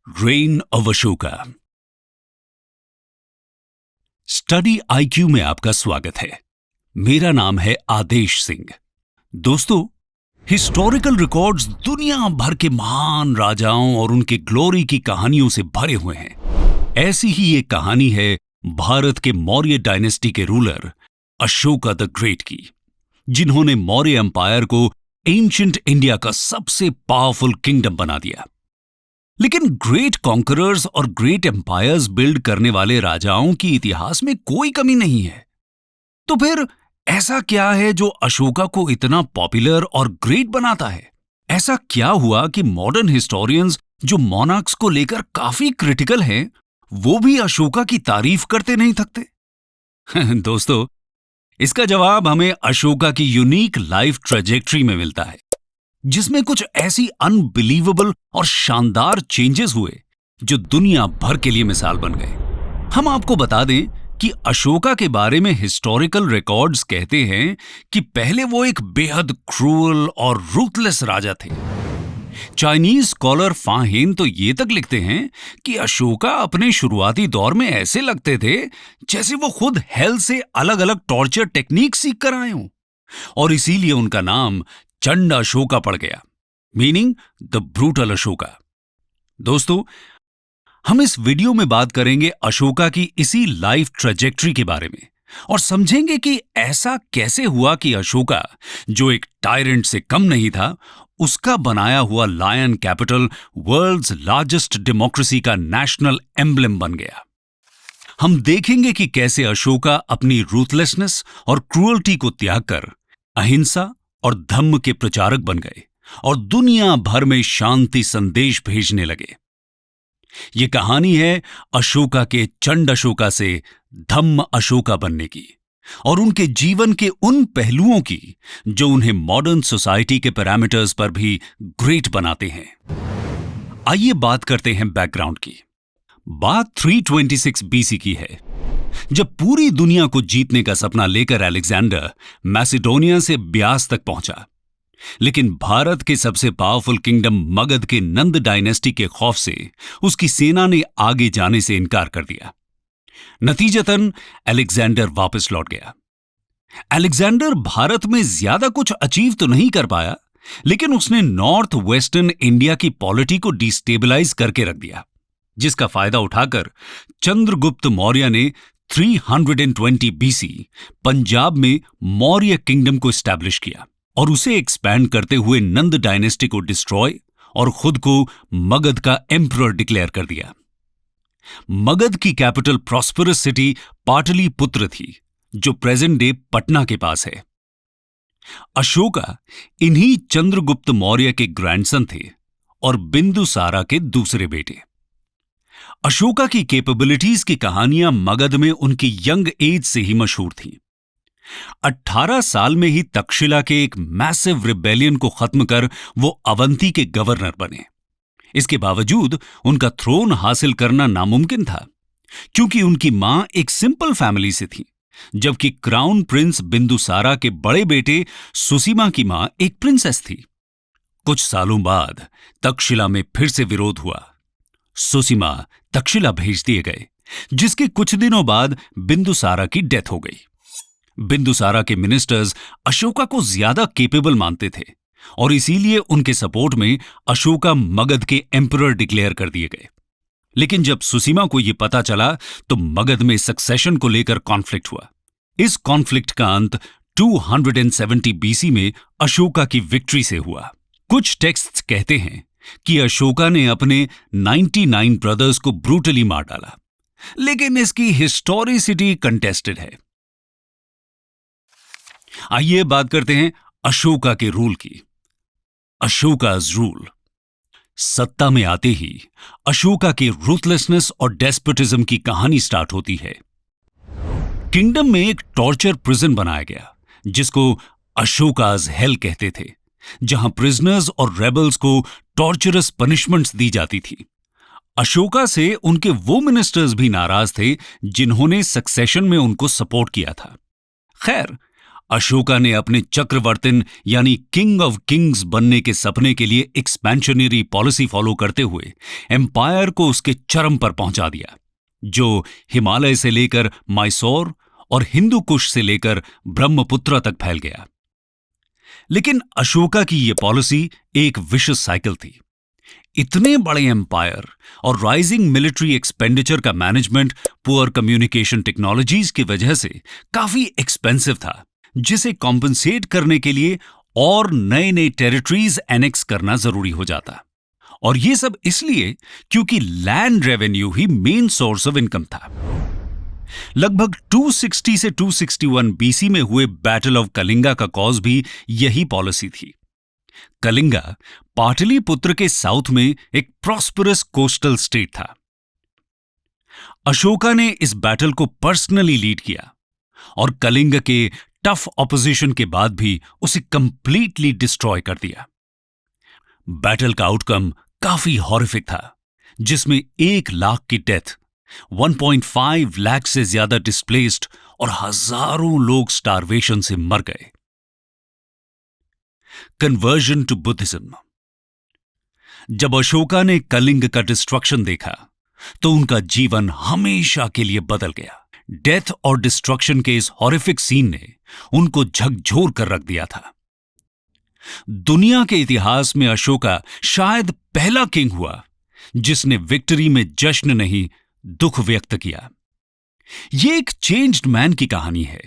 Rain of Ashoka. Study IQ में आपका स्वागत है। मेरा नाम है आदेश सिंह। दोस्तों, हिस्टोरिकल रिकॉर्ड्स दुनिया भर के महान राजाओं और उनके ग्लोरी की कहानियों से भरे हुए हैं। ऐसी ही एक कहानी है भारत के मौर्य डायनेस्टी के रूलर अशोका द ग्रेट की, जिन्होंने मौर्य एम्पायर को एंशिएंट इंडिया का सबसे पावरफुल किंगडम बना दिया। लेकिन ग्रेट कॉन्करर्स और ग्रेट एम्पायर्स बिल्ड करने वाले राजाओं की इतिहास में कोई कमी नहीं है। तो फिर ऐसा क्या है जो अशोका को इतना पॉपुलर और ग्रेट बनाता है? ऐसा क्या हुआ कि मॉडर्न हिस्टोरियंस जो मोनार्क्स को लेकर काफी क्रिटिकल हैं, वो भी अशोका की तारीफ करते नहीं थकते? दोस्तों, इसका जवाब हमें अशोका की यूनिक लाइफ ट्रेजेक्ट्री में मिलता है, जिसमें कुछ ऐसी अनबिलीवेबल और शानदार चेंजेस हुए जो दुनिया भर के लिए मिसाल बन गए। हम आपको बता दें कि अशोका के बारे में हिस्टोरिकल रिकॉर्ड्स कहते हैं कि पहले वो एक बेहद क्रूअल और रूथलेस राजा थे। चाइनीज स्कॉलर फा हेन तो ये तक लिखते हैं कि अशोका अपने शुरुआती दौर में ऐसे लगते थे जैसे वो खुद हेल से अलग अलग टॉर्चर टेक्निक सीख कर आए हों, और इसीलिए उनका नाम चंड अशोका पड़ गया, मीनिंग द ब्रूटल अशोका। दोस्तों, हम इस वीडियो में बात करेंगे अशोका की इसी लाइफ ट्रेजेक्ट्री के बारे में और समझेंगे कि ऐसा कैसे हुआ कि अशोका, जो एक टायरेंट से कम नहीं था, उसका बनाया हुआ lion capital world's largest democracy का नेशनल एम्ब्लेम बन गया। हम देखेंगे कि कैसे अशोका अपनी रूथलेसनेस और क्रूअल्टी को त्याग कर अहिंसा और धम्म के प्रचारक बन गए और दुनिया भर में शांति संदेश भेजने लगे। ये कहानी है अशोका के चंड अशोका से धम्म अशोका बनने की और उनके जीवन के उन पहलुओं की जो उन्हें मॉडर्न सोसाइटी के पैरामीटर्स पर भी ग्रेट बनाते हैं। आइए बात करते हैं बैकग्राउंड की। बात 326 बीसी की है, जब पूरी दुनिया को जीतने का सपना लेकर अलेक्जेंडर मैसिडोनिया से ब्यास तक पहुंचा। लेकिन भारत के सबसे पावरफुल किंगडम मगध के नंद डायनेस्टी के खौफ से उसकी सेना ने आगे जाने से इनकार कर दिया। नतीजतन अलेक्जेंडर वापस लौट गया। अलेक्जेंडर भारत में ज्यादा कुछ अचीव तो नहीं कर पाया, लेकिन उसने नॉर्थ वेस्टर्न इंडिया की पॉलिटी को डिस्टेबलाइज करके रख दिया, जिसका फायदा उठाकर चंद्रगुप्त मौर्य ने 320 बीसी पंजाब में मौर्य किंगडम को एस्टैब्लिश किया और उसे एक्सपैंड करते हुए नंद डायनेस्टी को डिस्ट्रॉय और खुद को मगध का एम्परर डिक्लेयर कर दिया। मगध की कैपिटल प्रॉस्परस सिटी पाटलिपुत्र थी, जो प्रेजेंट डे पटना के पास है। अशोका इन्हीं चंद्रगुप्त मौर्य के ग्रैंडसन थे और बिंदुसारा के दूसरे बेटे। अशोका की कैपेबिलिटीज की कहानियां मगध में उनकी यंग एज से ही मशहूर थीं। 18 साल में ही तक्षशिला के एक मैसिव रिबेलियन को खत्म कर वो अवंती के गवर्नर बने। इसके बावजूद उनका थ्रोन हासिल करना नामुमकिन था, क्योंकि उनकी मां एक सिंपल फैमिली से थी, जबकि क्राउन प्रिंस बिंदुसारा के बड़े बेटे सुसीमा की मां एक प्रिंसेस थी। कुछ सालों बाद तक्षशिला में फिर से विरोध हुआ। सुसीमा तक्षशिला भेज दिए गए, जिसके कुछ दिनों बाद बिंदुसारा की डेथ हो गई। बिंदुसारा के मिनिस्टर्स अशोका को ज्यादा केपेबल मानते थे और इसीलिए उनके सपोर्ट में अशोका मगध के एम्परर डिक्लेयर कर दिए गए। लेकिन जब सुसीमा को यह पता चला तो मगध में सक्सेशन को लेकर कॉन्फ्लिक्ट हुआ। इस कॉन्फ्लिक्ट का अंत 270 बीसी में अशोका की विक्ट्री से हुआ। कुछ टेक्स्ट्स कहते हैं कि अशोका ने अपने 99 ब्रदर्स को ब्रूटली मार डाला, लेकिन इसकी हिस्टोरिसिटी कंटेस्टेड है। आइए बात करते हैं अशोका के रूल की। अशोका's रूल। सत्ता में आते ही अशोका के रूथलेसनेस और डेस्पोटिज्म की कहानी स्टार्ट होती है। किंगडम में एक टॉर्चर प्रिजन बनाया गया, जिसको अशोका's हेल कहते थे, जहां प्रिजनर्स और रेबल्स को टॉर्चरस पनिशमेंट्स दी जाती थी। अशोका से उनके वो मिनिस्टर्स भी नाराज थे जिन्होंने सक्सेशन में उनको सपोर्ट किया था। खैर, अशोका ने अपने चक्रवर्तिन यानी किंग ऑफ किंग्स बनने के सपने के लिए एक्सपेंशनरी पॉलिसी फॉलो करते हुए एम्पायर को उसके चरम पर पहुंचा दिया, जो हिमालय से लेकर मैसूर और हिंदू कुश से लेकर ब्रह्मपुत्र तक फैल गया। लेकिन अशोका की यह पॉलिसी एक विशियस साइकिल थी। इतने बड़े एम्पायर और राइजिंग मिलिट्री एक्सपेंडिचर का मैनेजमेंट पुअर कम्युनिकेशन टेक्नोलॉजीज की वजह से काफी एक्सपेंसिव था, जिसे कॉम्पनसेट करने के लिए और नए नए टेरिटरीज एनेक्स करना जरूरी हो जाता। और यह सब इसलिए क्योंकि land revenue he main source of income था। लगभग 260 से 261 बीसी में हुए बैटल ऑफ कलिंगा का कॉज भी यही पॉलिसी थी। कलिंगा पाटलिपुत्र के साउथ में एक प्रॉस्परस कोस्टल स्टेट था। अशोका ने इस बैटल को पर्सनली लीड किया और कलिंग के टफ ऑपोजिशन के बाद भी उसे कंप्लीटली डिस्ट्रॉय कर दिया। बैटल का आउटकम काफी हॉरिफिक था, जिसमें 1 लाख की डेथ, 1.5 लाख से ज्यादा डिस्प्लेस्ड और हजारों लोग स्टारवेशन से मर गए। Conversion to Buddhism. जब अशोका ने कलिंग का डिस्ट्रक्शन देखा तो उनका जीवन हमेशा के लिए बदल गया। डेथ और डिस्ट्रक्शन के इस हॉरिफिक सीन ने उनको झकझोर कर रख दिया था। दुनिया के इतिहास में अशोका शायद पहला किंग हुआ जिसने विक्ट्री में जश्न नहीं, दुख व्यक्त किया। यह एक चेंज्ड मैन की कहानी है,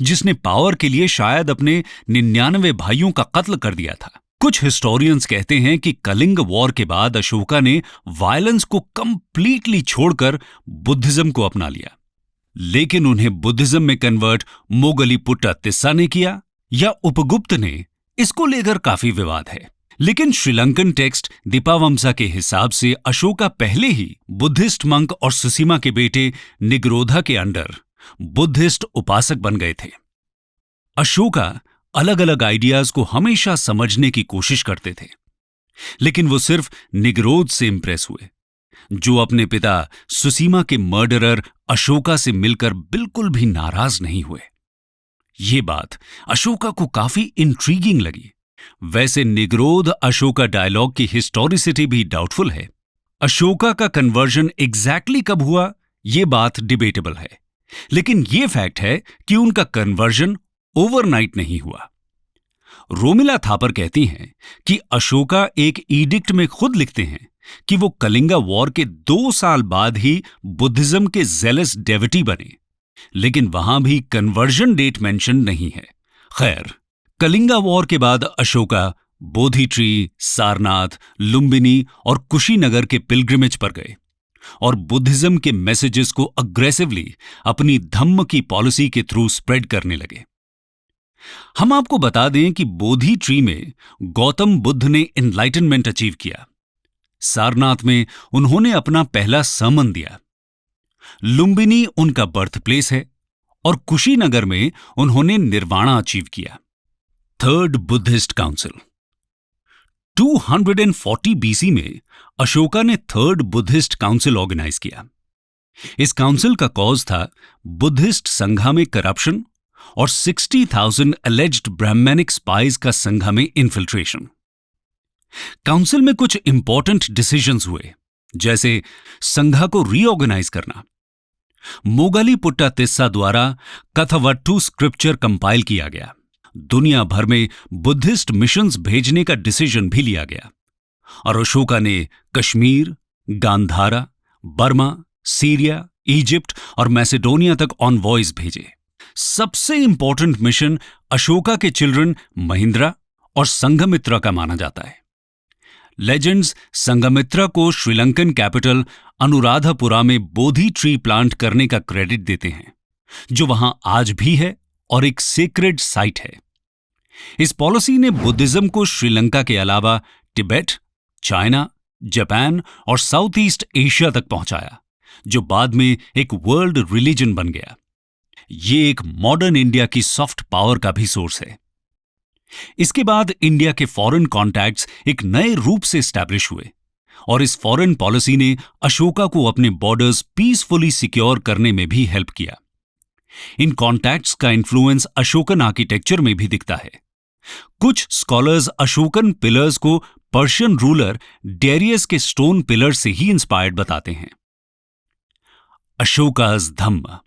जिसने पावर के लिए शायद अपने 99 भाइयों का कत्ल कर दिया था। कुछ हिस्टोरियंस कहते हैं कि कलिंग वॉर के बाद अशोका ने वायलेंस को कंप्लीटली छोड़कर बुद्धिज्म को अपना लिया। लेकिन उन्हें बुद्धिज्म में कन्वर्ट मोगलीपुट्टा तिस्सा ने किया या उपगुप्त ने, इसको लेकर काफी विवाद है। लेकिन श्रीलंकन टेक्स्ट दीपावमसा के हिसाब से अशोका पहले ही बुद्धिस्ट मंक और सुसीमा के बेटे निग्रोधा के अंडर बुद्धिस्ट उपासक बन गए थे। अशोका अलग अलग आइडियाज को हमेशा समझने की कोशिश करते थे, लेकिन वो सिर्फ निग्रोध से इंप्रेस हुए, जो अपने पिता सुसीमा के मर्डरर अशोका से मिलकर बिल्कुल भी नाराज नहीं हुए। ये बात अशोका को काफी इंट्रीगिंग लगी। वैसे निग्रोध अशोका डायलॉग की हिस्टोरिसिटी भी डाउटफुल है। अशोका का कन्वर्जन एग्जैक्टली कब हुआ, यह बात डिबेटेबल है, लेकिन यह फैक्ट है कि उनका कन्वर्जन ओवरनाइट नहीं हुआ। रोमिला थापर कहती हैं कि अशोका एक ईडिक्ट में खुद लिखते हैं कि वो कलिंगा वॉर के 2 साल बाद ही बुद्धिज्म के जेलस डेविटी बने, लेकिन वहां भी कन्वर्जन डेट मेंशन नहीं है। खैर, कलिंगा वॉर के बाद अशोका बोधि ट्री, सारनाथ, लुम्बिनी और कुशीनगर के पिलग्रिमेज पर गए और बुद्धिज्म के मैसेजेस को अग्रेसिवली अपनी धम्म की पॉलिसी के थ्रू स्प्रेड करने लगे। हम आपको बता दें कि बोधि ट्री में गौतम बुद्ध ने एनलाइटनमेंट अचीव किया, सारनाथ में उन्होंने अपना पहला सर्मन दिया, लुम्बिनी उनका बर्थ प्लेस है और कुशीनगर में उन्होंने निर्वाणा अचीव किया। Third Buddhist council. 240 बीसी में अशोका ने थर्ड बुद्धिस्ट काउंसिल ऑर्गेनाइज किया। इस काउंसिल का कॉज था बुद्धिस्ट संघा में करप्शन और 60,000 एलिज्ड ब्राह्मणिक स्पाइज का संघा में इन्फिल्ट्रेशन। काउंसिल में कुछ इंपॉर्टेंट डिसीजंस हुए, जैसे संघा को रीऑर्गेनाइज करना, मोगलीपुट्टा तिस्सा द्वारा कथावट्टू स्क्रिप्चर कंपाइल किया गया, दुनिया भर में बुद्धिस्ट मिशंस भेजने का डिसीजन भी लिया गया और अशोका ने Kashmir, Gandhara, Burma, Syria, Egypt और मैसेडोनिया तक ऑनवॉयज भेजे। सबसे इंपॉर्टेंट मिशन अशोका के चिल्ड्रन महिंद्रा और संघमित्रा का माना जाता है। लेजेंड्स संघमित्रा को श्रीलंकन कैपिटल अनुराधापुरा में बोधि ट्री प्लांट करने का क्रेडिट देते हैं, जो वहां आज भी है और एक सेक्रेड साइट है। इस पॉलिसी ने बुद्धिज्म को श्रीलंका के अलावा तिब्बत, चाइना, जापान और साउथ ईस्ट एशिया तक पहुंचाया, जो बाद में एक वर्ल्ड रिलीजन बन गया। ये एक मॉडर्न इंडिया की सॉफ्ट पावर का भी सोर्स है। इसके बाद इंडिया के फॉरेन कॉन्टैक्ट्स एक नए रूप से एस्टैब्लिश हुए और इस फॉरेन पॉलिसी ने अशोका को अपने बॉर्डर्स पीसफुली सिक्योर करने में भी हेल्प किया। इन कॉन्टैक्ट्स का इन्फ्लुएंस अशोकन आर्किटेक्चर में भी दिखता है। कुछ स्कॉलर्स अशोकन पिलर्स को पर्शियन रूलर डेरियस के स्टोन पिलर से ही इंस्पायर्ड बताते हैं। अशोकास धम्म।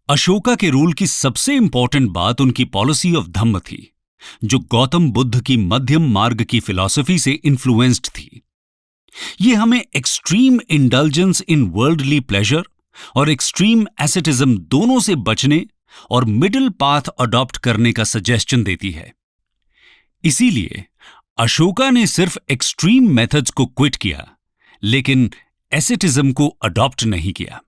अशोका के रूल की सबसे इंपॉर्टेंट बात उनकी पॉलिसी ऑफ धम्म थी, जो गौतम बुद्ध की मध्यम मार्ग की फिलॉसफी से इन्फ्लुएंस्ड थी। यह हमें एक्सट्रीम इंडल्जेंस इन वर्ल्डली प्लेजर और एक्सट्रीम एसेटिज्म दोनों से बचने और मिडिल पाथ अडॉप्ट करने का सजेशन देती है। इसीलिए अशोका ने सिर्फ एक्सट्रीम मेथड्स को क्विट किया, लेकिन एसेटिज्म को अडॉप्ट नहीं किया।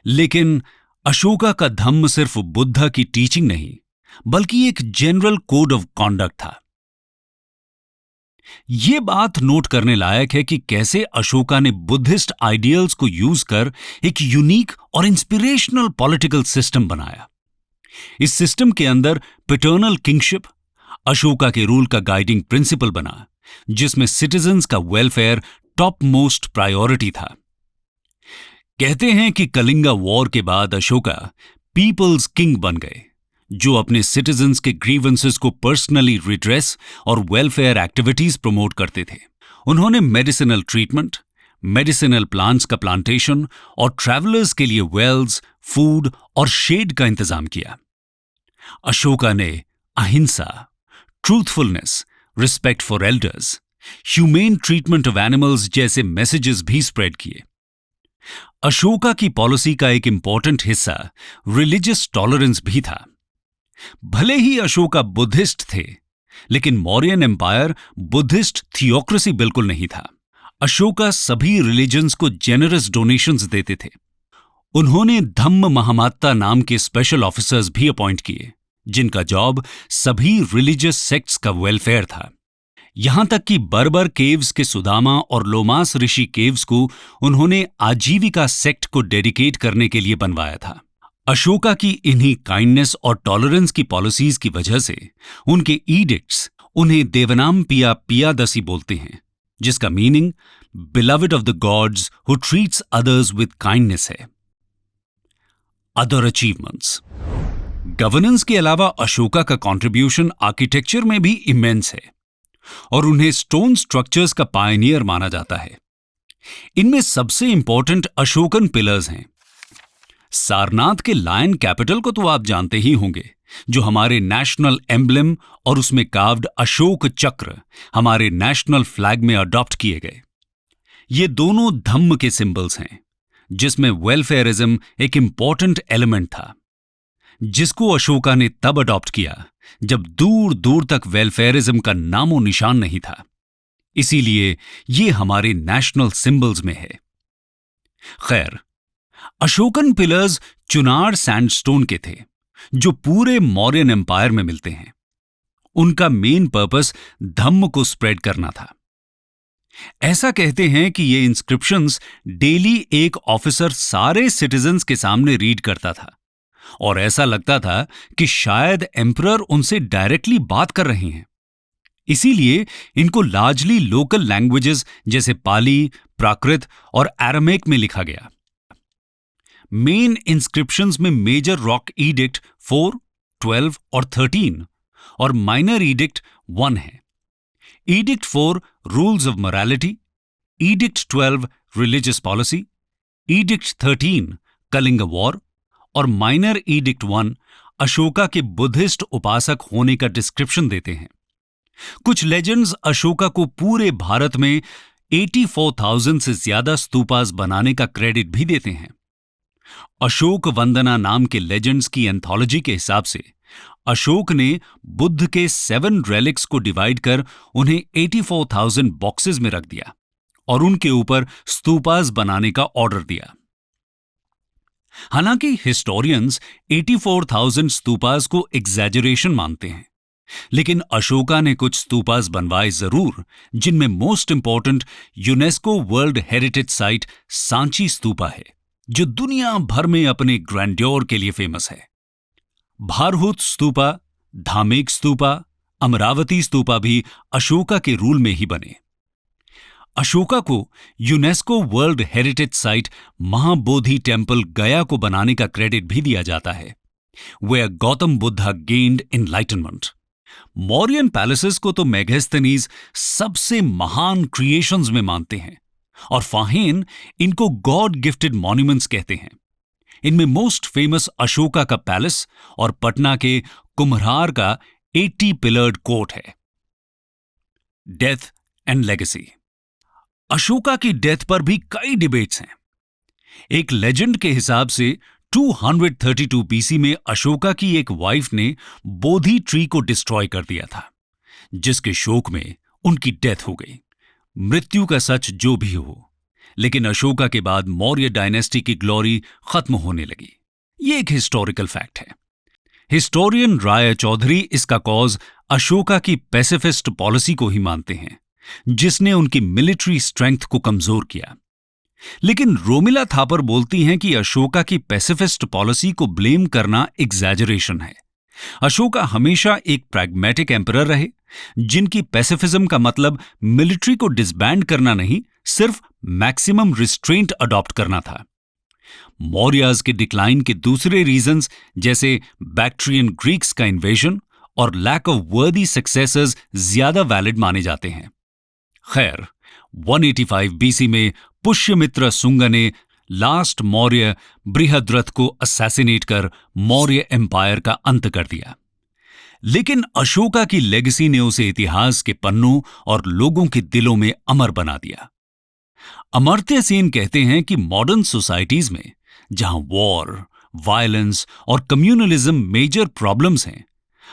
लेकिन अशोका का धम्म सिर्फ बुद्धा की टीचिंग नहीं, बल्कि एक जनरल कोड ऑफ कॉन्डक्ट था। यह बात नोट करने लायक है कि कैसे अशोका ने बुद्धिस्ट आइडियल्स को यूज कर एक यूनिक और इंस्पिरेशनल पॉलिटिकल सिस्टम बनाया। इस सिस्टम के अंदर पैटर्नल किंगशिप अशोका के रूल का गाइडिंग प्रिंसिपल बना, जिसमें सिटीजन्स का वेलफेयर टॉप मोस्ट प्रायोरिटी था। कहते हैं कि कलिंगा वॉर के बाद अशोका पीपल्स किंग बन गए, जो अपने सिटीजन्स के ग्रीवेंसेस को पर्सनली रिड्रेस और वेलफेयर एक्टिविटीज प्रमोट करते थे। उन्होंने मेडिसिनल ट्रीटमेंट, मेडिसिनल प्लांट्स का प्लांटेशन और ट्रैवलर्स के लिए वेल्स, फूड और शेड का इंतजाम किया। अशोका ने अहिंसा, truthfulness, respect for elders, humane treatment of animals जैसे मैसेजेस भी स्प्रेड किए। अशोका की पॉलिसी का एक इंपॉर्टेंट हिस्सा रिलीजियस टॉलरेंस भी था। भले ही अशोका बुद्धिस्ट थे, लेकिन मौर्यन एम्पायर बुद्धिस्ट थियोक्रेसी बिल्कुल नहीं था। अशोका सभी रिलीजन्स को जेनरस डोनेशंस देते थे। उन्होंने धम्म महामात्ता नाम के स्पेशल ऑफिसर्स भी अपॉइंट किए, जिनका जॉब सभी रिलीजियस सेक्ट्स का वेलफेयर था। यहां तक कि बर्बर केव्स के सुदामा और लोमास ऋषि केव्स को उन्होंने आजीविका सेक्ट को डेडिकेट करने के लिए बनवाया था। अशोका की इन्हीं काइंडनेस और टॉलरेंस की पॉलिसीज की वजह से उनके ईडिक्ट्स उन्हें देवनाम पिया पियादसी बोलते हैं, जिसका meaning beloved of the gods who treats others with kindness है। Other achievements. गवर्नेंस के अलावा अशोका का कंट्रीब्यूशन आर्किटेक्चर में भी इमेंस है और उन्हें स्टोन स्ट्रक्चर्स का पायनियर माना जाता है। इनमें सबसे इंपॉर्टेंट अशोकन पिलर्स हैं। सारनाथ के लायन कैपिटल को तो आप जानते ही होंगे, जो हमारे नेशनल एम्ब्लेम और उसमें कार्व्ड अशोक चक्र हमारे नेशनल फ्लैग में अडॉप्ट किए गए। ये दोनों धम्म के सिंबल्स हैं, जिसमें वेलफेयरिज्म एक इंपॉर्टेंट एलिमेंट था, जिसको अशोका ने तब अडॉप्ट किया जब दूर दूर तक वेलफेयरिज्म का नामो निशान नहीं था। इसीलिए ये हमारे नेशनल सिंबल्स में है। खैर, अशोकन पिलर्स चुनार सैंडस्टोन के थे, जो पूरे मौर्यन एम्पायर में मिलते हैं। उनका मेन पर्पस धम्म को स्प्रेड करना था। ऐसा कहते हैं कि ये इंस्क्रिप्शंस डेली एक ऑफिसर सारे सिटीजन्स के सामने रीड करता था और ऐसा लगता था कि शायद एम्परर उनसे डायरेक्टली बात कर रहे हैं। इसीलिए इनको लार्जली लोकल लैंग्वेजेस जैसे पाली, प्राकृत और अरामिक में लिखा गया। मेन इंस्क्रिप्शंस में मेजर रॉक ईडिक्ट 4, 12 और 13 और माइनर ईडिक्ट 1 है। Edict 4 rules of morality, edict 12 religious policy, edict 13 Kalinga war और माइनर ईडिक्ट 1 अशोका के बुद्धिस्ट उपासक होने का डिस्क्रिप्शन देते हैं। कुछ लेजेंड्स अशोका को पूरे भारत में 84,000 से ज्यादा स्तूपास बनाने का क्रेडिट भी देते हैं। अशोक वंदना नाम के लेजेंड्स की एंथोलॉजी के हिसाब से अशोक ने बुद्ध के 7 रेलिक्स को डिवाइड कर उन्हें 84,000 बॉक्सेस में रख दिया और उनके ऊपर स्तूपास बनाने का ऑर्डर दिया। हालांकि हिस्टोरियंस 84,000 स्तूपास को एग्जैजरेशन मानते हैं, लेकिन अशोका ने कुछ स्तूपास बनवाए जरूर, जिनमें most important UNESCO world heritage site Sanchi stupa है, जो दुनिया भर में अपने ग्रैंड्योर के लिए फेमस है। भारहुत स्तूपा, धामेक स्तूपा, अमरावती स्तूपा भी अशोका के रूल में ही बने। अशोका को UNESCO world heritage site Mahabodhi temple गया को बनाने का क्रेडिट भी दिया जाता है, where Gautam Buddha gained enlightenment. Mauryan palaces को तो मेगास्थनीज सबसे महान क्रिएशंस में मानते हैं और फाहिन इनको गॉड गिफ्टेड मॉन्यूमेंट्स कहते हैं। इनमें मोस्ट फेमस अशोका का पैलेस और पटना के कुम्हरार का 80 पिलर्ड कोर्ट है। Death and legacy. अशोका की डेथ पर भी कई डिबेट्स हैं। एक लेजेंड के हिसाब से 232 बीसी में अशोका की एक वाइफ ने बोधि ट्री को डिस्ट्रॉय कर दिया था, जिसके शोक में उनकी डेथ हो गई। मृत्यु का सच जो भी हो, लेकिन अशोका के बाद मौर्य डायनेस्टी की ग्लोरी खत्म होने लगी। ये एक हिस्टोरिकल फैक्ट है। हिस्टोरियन राय चौधरी इसका कॉज अशोका की पैसिफिस्ट पॉलिसी को ही मानते हैं, जिसने उनकी मिलिट्री स्ट्रेंथ को कमजोर किया। लेकिन रोमिला थापर बोलती हैं कि अशोका की पैसिफिस्ट पॉलिसी को ब्लेम करना एग्जैजरेशन है। अशोका हमेशा एक प्रैग्मेटिक एम्परर रहे, जिनकी पैसिफिज्म का मतलब मिलिट्री को डिसबैंड करना नहीं, सिर्फ मैक्सिमम रिस्ट्रेंट अडॉप्ट करना था। मौर्याज के डिक्लाइन के दूसरे रीजंस जैसे बैक्ट्रियन ग्रीक्स का इन्वेजन और लैक ऑफ वर्दी सक्सेसर्स ज्यादा वैलिड माने जाते हैं। खैर, 185 बीसी में पुष्यमित्र सुंग ने लास्ट मौर्य बृहद्रथ को असैसिनेट कर मौर्य एम्पायर का अंत कर दिया। लेकिन अशोका की लेगेसी ने उसे इतिहास के पन्नों और लोगों के दिलों में अमर बना दिया। अमर्त्य सेन कहते हैं कि मॉडर्न सोसाइटीज में जहां वॉर, वायलेंस और कम्युनलिज्म मेजर प्रॉब्लम्स हैं,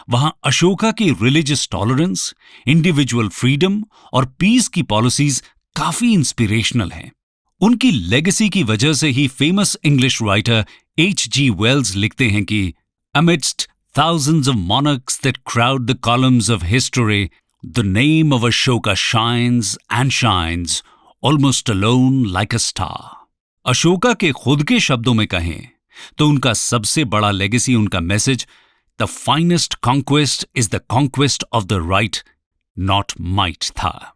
वहां अशोका की रिलीजियस टॉलरेंस, इंडिविजुअल फ्रीडम और पीस की पॉलिसीज काफी इंस्पिरेशनल हैं। उनकी लेगेसी की वजह से ही famous English writer H.G. Wells लिखते हैं कि amidst thousands of monarchs that crowd the columns of history, the name of Ashoka shines and shines almost alone like a star. Ashoka के खुद के शब्दों में कहें तो उनका सबसे बड़ा लेगेसी, उनका message The finest conquest is the conquest of the right, not might था।